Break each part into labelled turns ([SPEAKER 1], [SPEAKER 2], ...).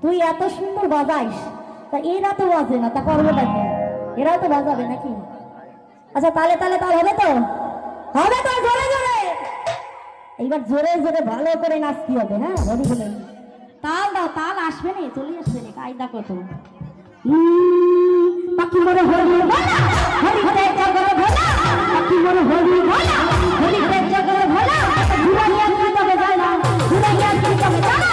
[SPEAKER 1] তুই এত সুন্দর বাজাইস, তা এরা তো বাজে না, তা করবো নাকি? এরাও তো বাজাবে নাকি? আচ্ছা তালে তালে তাল হবে তো? হবে তো, জোরে জোরে। এইবার জোরে জোরে ভালো করে নাচতে হবে। হ্যাঁ বলি বলে তাল দাও, তাল আসবে না, চলে আসবে না, কায়দা কত। পাখি মরে হরি ভোলা, হরি হরে জগৎ ভোলা, পাখি মরে হরি ভোলা, হরি হরে জগৎ ভোলা, ঘুরাইয়া কি তবে জানা, ঘুরাইয়া কি তবে জানা,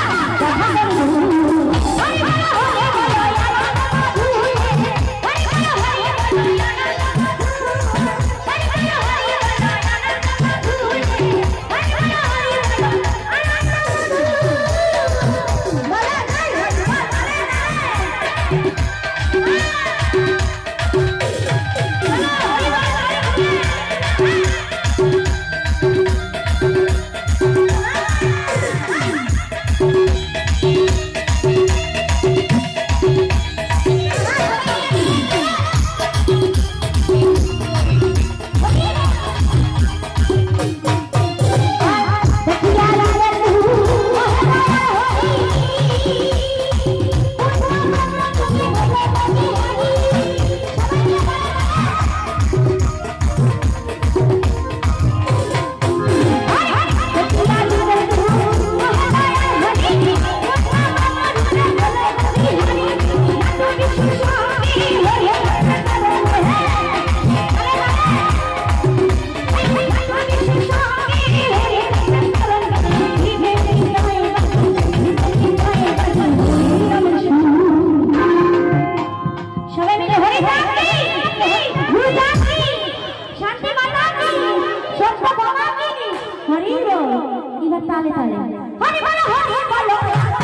[SPEAKER 1] তালে তালে হরি বলো হরি বলো।